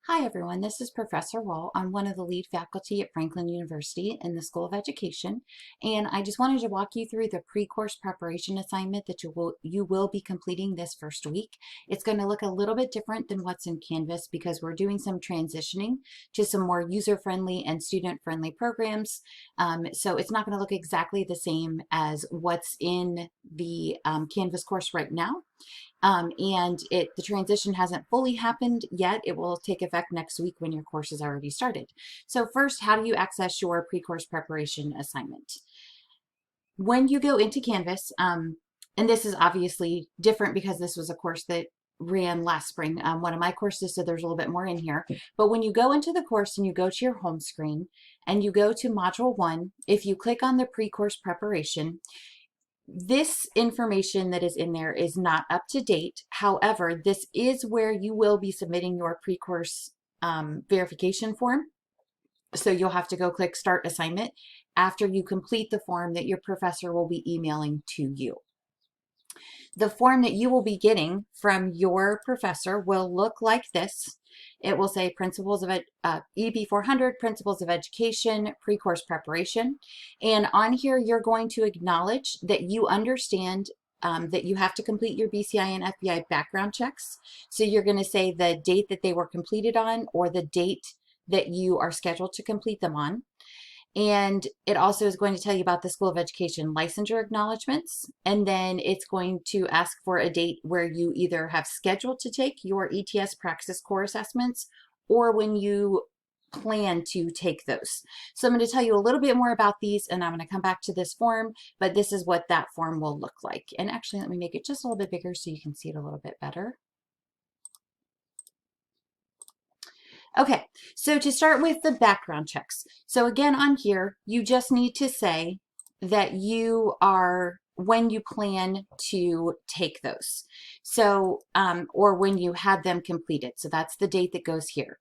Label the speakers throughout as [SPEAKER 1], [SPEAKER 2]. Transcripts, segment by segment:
[SPEAKER 1] Hi everyone, this is Professor Wall. I'm one of the lead faculty at Franklin University in the School of Education, and I just wanted to walk you through the pre-course preparation assignment that you will be completing this first week. It's going to look a little bit different than what's in Canvas because we're doing some transitioning to some more user-friendly and student-friendly programs. So it's not going to look exactly the same as what's in the Canvas course right now. The transition hasn't fully happened yet. It will take effect next week when your course is already started. So first, how do you access your pre-course preparation assignment? When you go into Canvas, and this is obviously different because this was a course that ran last spring, one of my courses, so there's a little bit more in here. But when you go into the course and you go to your home screen and you go to Module 1, if you click on the pre-course preparation, this information that is in there is not up to date. However, this is where you will be submitting your pre-course verification form. So you'll have to go click Start Assignment after you complete the form that your professor will be emailing to you. The form that you will be getting from your professor will look like this. It will say Principles of EDP 400, Principles of Education, Pre-Course Preparation. And on here, you're going to acknowledge that you understand that you have to complete your BCI and FBI background checks. So you're going to say the date that they were completed on or the date that you are scheduled to complete them on. And it also is going to tell you about the School of Education licensure acknowledgments. And then it's going to ask for a date where you either have scheduled to take your ETS Praxis core assessments or when you plan to take those. So I'm going to tell you a little bit more about these and I'm going to come back to this form, but this is what that form will look like. And actually, let me make it just a little bit bigger so you can see it a little bit better. Okay, so to start with the background checks. So again, on here, you just need to say that you are, when you plan to take those. So, or when you had them completed. So that's the date that goes here.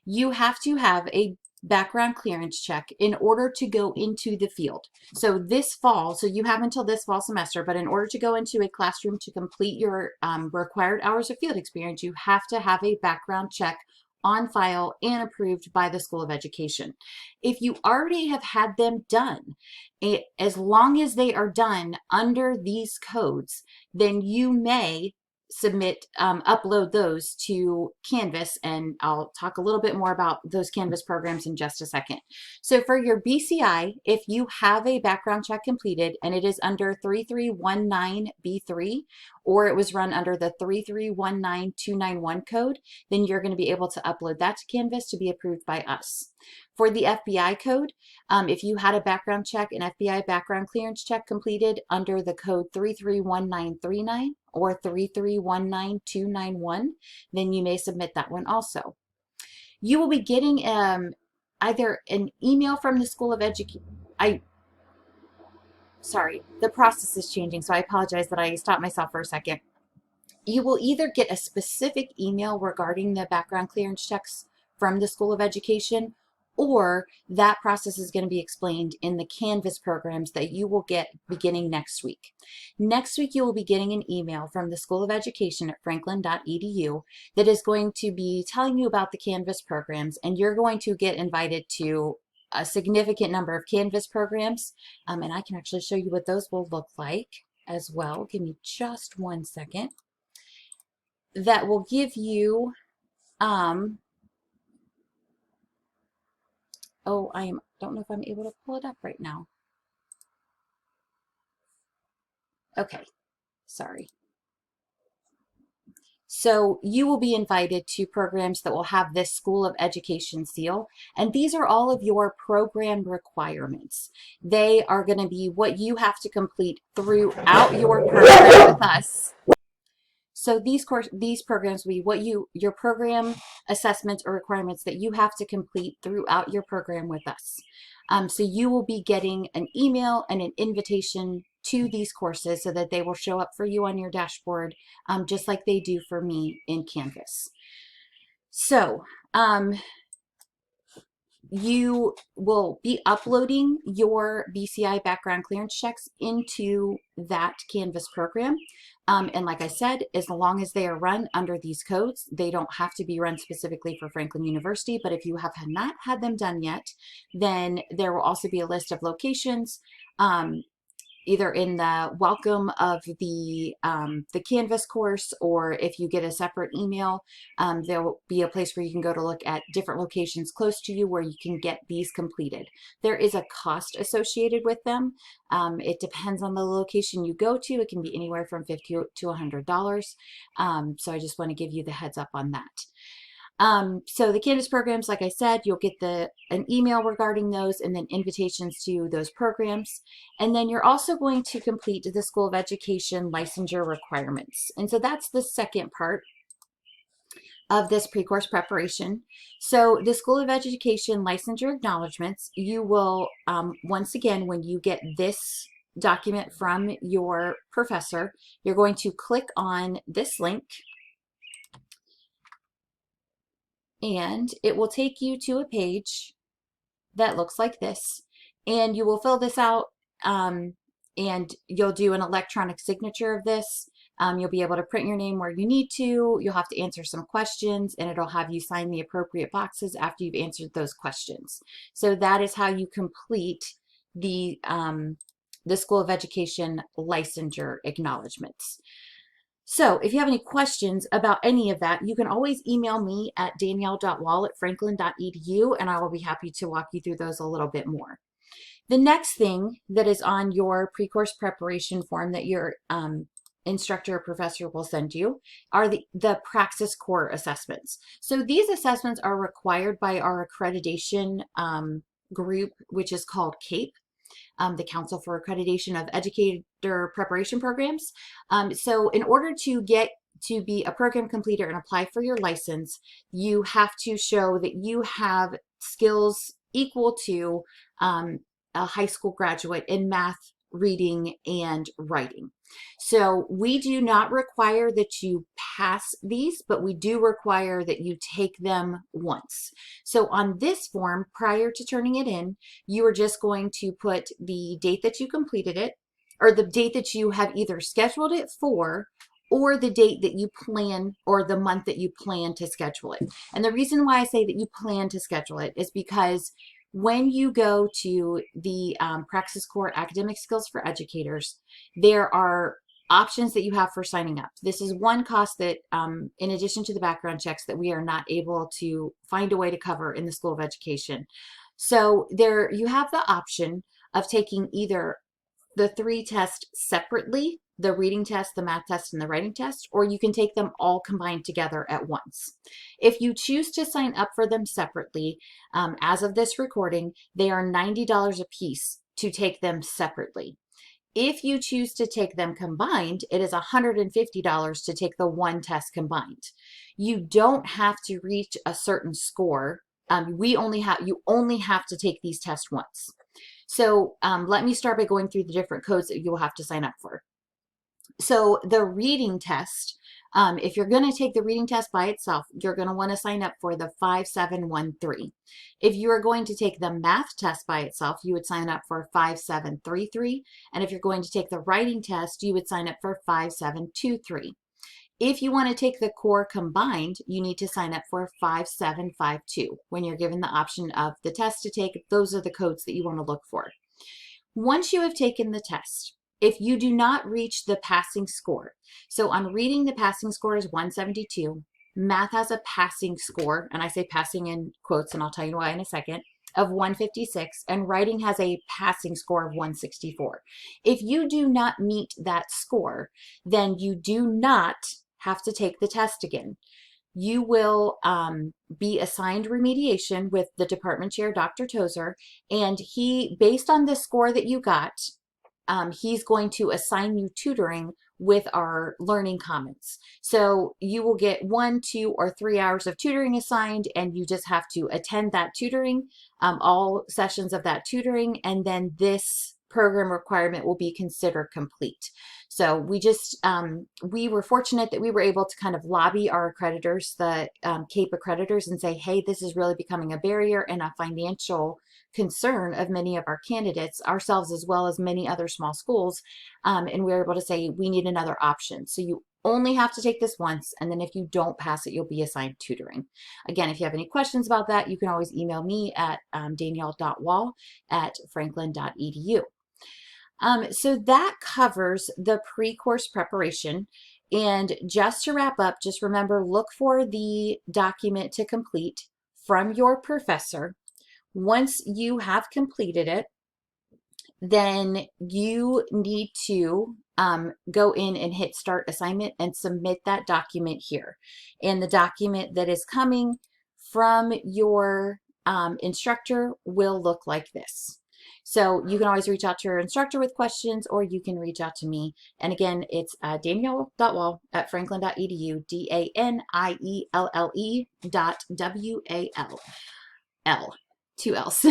[SPEAKER 1] You have to have a background clearance check in order to go into the field. So this fall, so you have until this fall semester, but in order to go into a classroom to complete your required hours of field experience, you have to have a background check on file and approved by the School of Education. If you already have had them done, as long as they are done under these codes, then you may submit, upload those to Canvas, and I'll talk a little bit more about those Canvas programs in just a second. So for your BCI, if you have a background check completed and it is under 3319B3, or it was run under the 3319291 code, then you're going to be able to upload that to Canvas to be approved by us. For the FBI code, if you had a background check, an FBI background clearance check completed under the code 331939 or 3319291, then you may submit that one also. You will be getting either an email from the School of Education. Sorry, the process is changing, so I apologize that I stopped myself for a second. You will either get a specific email regarding the background clearance checks from the School of Education, or that process is going to be explained in the Canvas programs that you will get beginning next week. Next week, you will be getting an email from the School of Education at franklin.edu that is going to be telling you about the Canvas programs, and you're going to get invited to a significant number of Canvas programs, and I can actually show you what those will look like as well. Give me just one second. That will give you, oh, don't know if I'm able to pull it up right now. Okay, sorry. So you will be invited to programs that will have this School of Education seal, and these are all of your program requirements. They are going to be what you have to complete throughout your program with us. So these programs will be what your program assessments or requirements that you have to complete throughout your program with us. So you will be getting an email and an invitation to these courses so that they will show up for you on your dashboard, just like they do for me in Canvas. So you will be uploading your BCI background clearance checks into that Canvas program. And like I said, as long as they are run under these codes, they don't have to be run specifically for Franklin University. But if you have not had them done yet, then there will also be a list of locations, either in the welcome of the Canvas course, or if you get a separate email, there will be a place where you can go to look at different locations close to you where you can get these completed. There is a cost associated with them. It depends on the location you go to. It can be anywhere from $50 to $100. So I just want to give you the heads up on that. So the Canvas programs, like I said, you'll get an email regarding those and then invitations to those programs. And then you're also going to complete the School of Education licensure requirements. And so that's the second part of this pre-course preparation. So the School of Education licensure acknowledgments, you will, once again, when you get this document from your professor, you're going to click on this link, and it will take you to a page that looks like this. And you will fill this out, and you'll do an electronic signature of this. You'll be able to print your name where you need to. You'll have to answer some questions, and it'll have you sign the appropriate boxes after you've answered those questions. So that is how you complete the School of Education licensure acknowledgments. So if you have any questions about any of that, you can always email me at danielle.wall@franklin.edu, and I will be happy to walk you through those a little bit more. The next thing that is on your pre-course preparation form that your instructor or professor will send you are the Praxis Core assessments. So these assessments are required by our accreditation group, which is called CAPE. The Council for Accreditation of Educator Preparation Programs. So in order to get to be a program completer and apply for your license, you have to show that you have skills equal to a high school graduate in math, reading, and writing. So we do not require that you pass these, but we do require that you take them once. So on this form, prior to turning it in, you are just going to put the date that you completed it, or the date that you have either scheduled it for, or the date that you plan, or the month that you plan to schedule it. And the reason why I say that you plan to schedule it is because when you go to the Praxis Core Academic Skills for Educators, there are options that you have for signing up. This is one cost that, in addition to the background checks, that we are not able to find a way to cover in the School of Education. So there you have the option of taking either the 3 tests separately, the reading test, the math test, and the writing test, or you can take them all combined together at once. If you choose to sign up for them separately, as of this recording, they are $90 a piece to take them separately. If you choose to take them combined, it is $150 to take the one test combined. You don't have to reach a certain score. You only have to take these tests once. So let me start by going through the different codes that you will have to sign up for. So the reading test, if you're going to take the reading test by itself, you're going to want to sign up for the 5713. If you are going to take the math test by itself, you would sign up for 5733. And if you're going to take the writing test, you would sign up for 5723. If you want to take the core combined, you need to sign up for 5752. When you're given the option of the test to take, those are the codes that you want to look for. Once you have taken the test, if you do not reach the passing score, so on reading, the passing score is 172. Math has a passing score, and I say passing in quotes, and I'll tell you why in a second, of 156, and writing has a passing score of 164. If you do not meet that score, then you do not have to take the test again. You will be assigned remediation with the department chair, Dr. Tozer, and he, based on the score that you got, he's going to assign you tutoring with our Learning Commons. So you will get 1, 2, or 3 hours of tutoring assigned, and you just have to attend that tutoring, all sessions of that tutoring, and then this program requirement will be considered complete. So we were fortunate that we were able to kind of lobby our accreditors, the CAPE accreditors, and say, hey, this is really becoming a barrier and a financial concern of many of our candidates, ourselves as well as many other small schools. And we were able to say, we need another option. So you only have to take this once, and then if you don't pass it, you'll be assigned tutoring. Again, if you have any questions about that, you can always email me at danielle.wall@franklin.edu. So that covers the pre-course preparation. And just to wrap up, just remember, look for the document to complete from your professor. Once you have completed it, then you need to go in and hit start assignment and submit that document here. And the document that is coming from your instructor will look like this. So you can always reach out to your instructor with questions, or you can reach out to me. And again, it's danielle.wall@franklin.edu, DANIELLE.WAL. Two L's.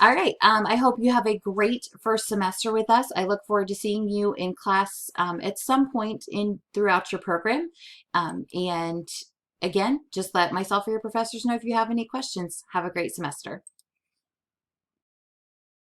[SPEAKER 1] All right. I hope you have a great first semester with us. I look forward to seeing you in class at some point throughout your program. And again, just let myself or your professors know if you have any questions. Have a great semester.